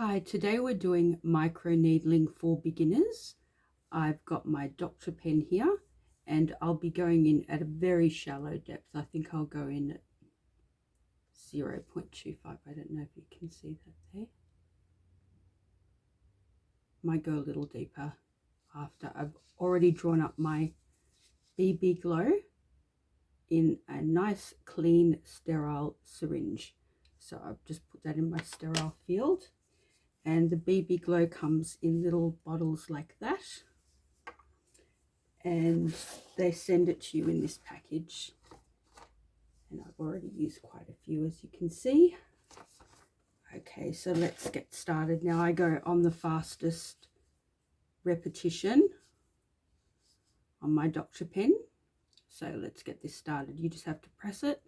Hi, today we're doing microneedling for beginners. I've got my Dr. pen here and I'll be going in at a very shallow depth. I think I'll go in at 0.25. I don't know if you can see that there. Might go a little deeper after I've already drawn up my BBGlow in a nice, clean, sterile syringe. So I've just put that in my sterile field. And the BBGlow comes in little bottles like that, and they send it to you in this package, and I've already used quite a few, as you can see. Okay, so let's get started. Now I go on the fastest repetition on my Dr. pen, so let's get this started. You just have to press it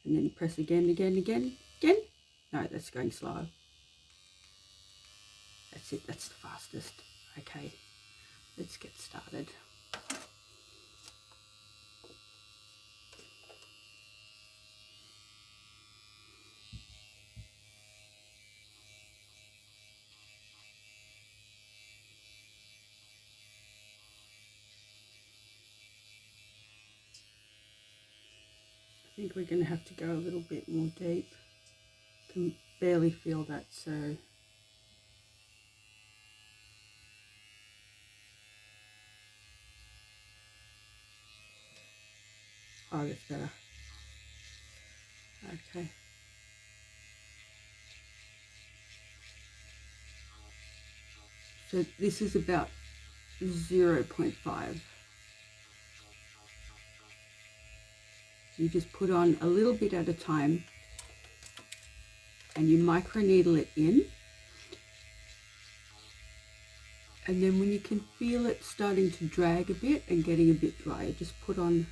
and then you press again. No, that's going slow. That's it, that's the fastest. Okay, let's get started. I think we're going to have to go a little bit more deep. Can barely feel that, so oh, that's better. Okay. So this is about 0.5. You just put on a little bit at a time and you microneedle it in. And then when you can feel it starting to drag a bit and getting a bit dry, just put on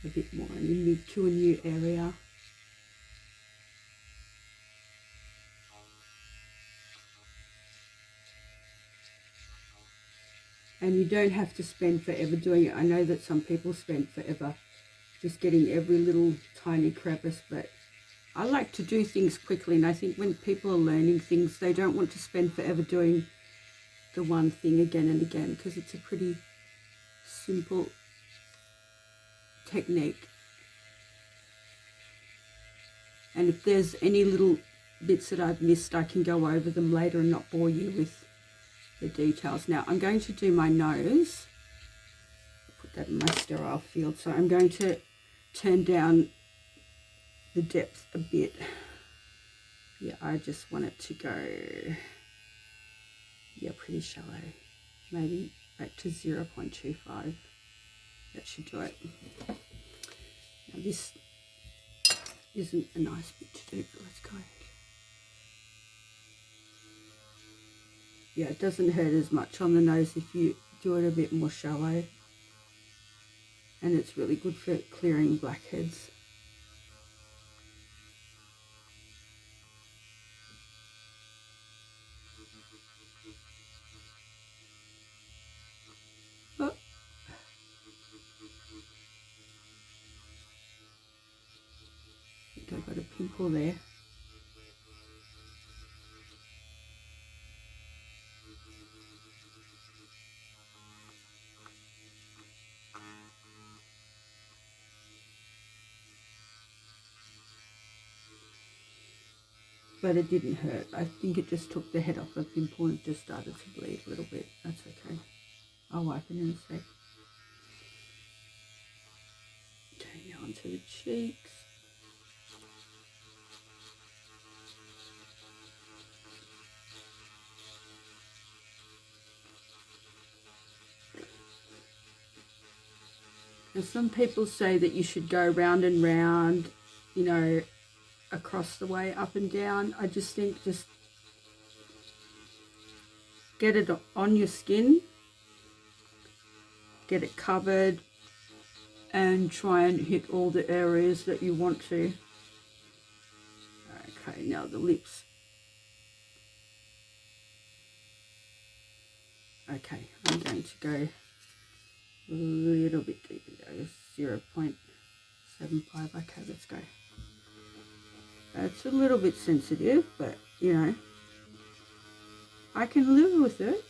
a bit more and you move to a new area. And you don't have to spend forever doing it. I know that some people spend forever just getting every little tiny crevice, but I like to do things quickly, and I think when people are learning things, they don't want to spend forever doing the one thing again and again, because it's a pretty simple technique. And if there's any little bits that I've missed, I can go over them later and not bore you with the details. Now I'm going to do my nose. I'll put that in my sterile field. So I'm going to turn down the depth a bit. Yeah, I just want it to go, yeah, pretty shallow. Maybe back to 0.25. That should do it. Now this isn't a nice bit to do, but let's go. Yeah, it doesn't hurt as much on the nose if you do it a bit more shallow. And it's really good for clearing blackheads. Oh. I think I got a pimple there. But it didn't hurt. I think it just took the head off the pimple and it just started to bleed a little bit. That's okay. I'll wipe it in a sec. Okay, now onto the cheeks. Now some people say that you should go round and round, you know, across the way, up and down. I just think just get it on your skin, get it covered, and try and hit all the areas that you want to. Okay, now the lips. Okay, I'm going to go a little bit deeper, 0.75. Okay, let's go. It's a little bit sensitive, but you know, I can live with it.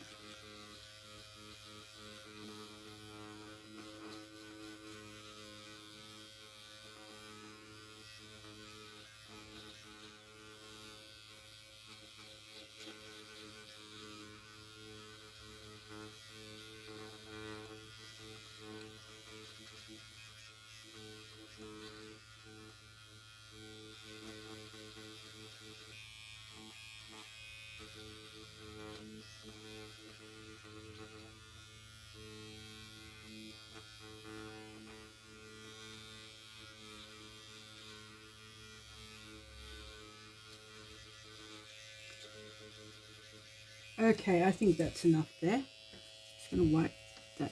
Okay, I think that's enough there. Just going to wipe that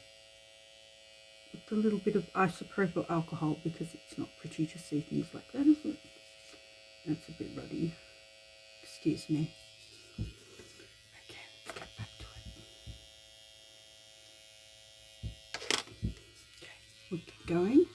with a little bit of isopropyl alcohol because it's not pretty to see things like that, is it? That's a bit ruddy. Excuse me. Okay, let's get back to it. Okay, we'll keep going.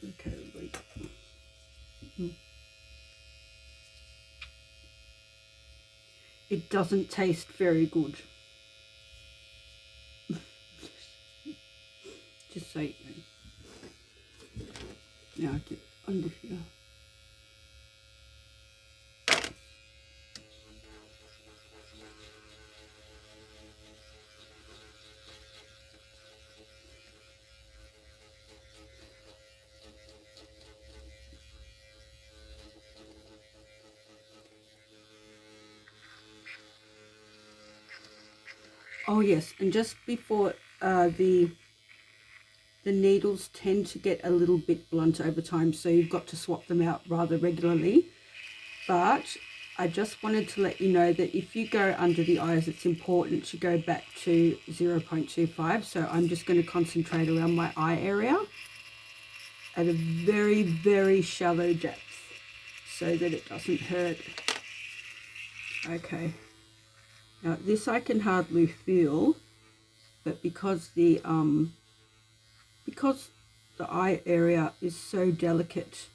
Okay, wait. It doesn't taste very good. Just so you know. Now get under here. Oh yes, and just before the needles tend to get a little bit blunt over time, so you've got to swap them out rather regularly. But I just wanted to let you know that if you go under the eyes, it's important to go back to 0.25. So I'm just going to concentrate around my eye area at a very, very shallow depth so that it doesn't hurt. Okay. Now this I can hardly feel, but because the eye area is so delicate,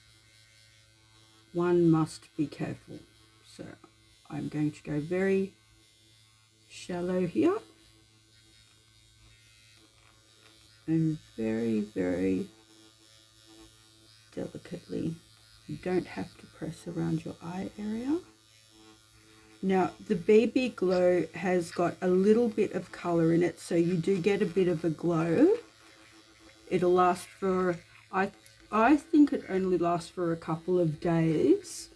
one must be careful. So I'm going to go very shallow here and very, very delicately. You don't have to press around your eye area. Now the BBGlow has got a little bit of colour in it, so you do get a bit of a glow. It'll last for, I think it only lasts for a couple of days,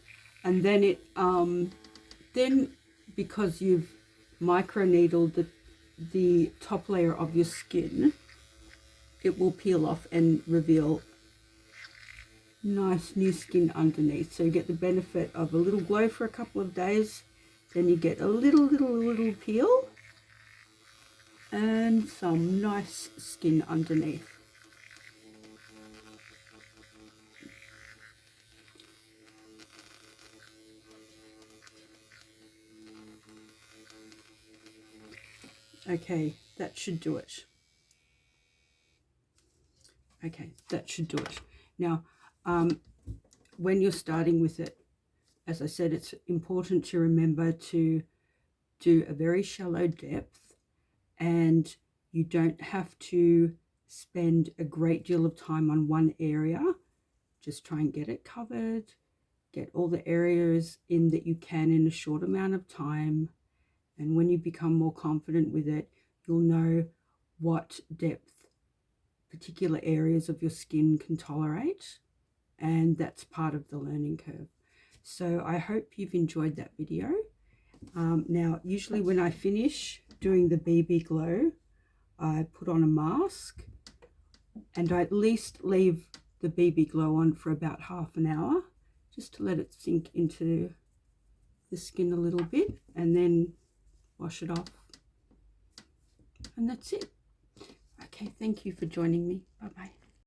and then it then because you've microneedled the top layer of your skin, it will peel off and reveal nice new skin underneath. So you get the benefit of a little glow for a couple of days, then you get a little peel and some nice skin underneath. Okay, that should do it. Okay, that should do it. Now, when you're starting with it, as I said, it's important to remember to do a very shallow depth, and you don't have to spend a great deal of time on one area. Just try and get it covered, get all the areas in that you can in a short amount of time. And when you become more confident with it, you'll know what depth particular areas of your skin can tolerate. And that's part of the learning curve. So I hope you've enjoyed that video. Now, usually when I finish doing the BBGlow, I put on a mask and I at least leave the BBGlow on for about half an hour just to let it sink into the skin a little bit, and then wash it off. And that's it. Okay, thank you for joining me. Bye-bye.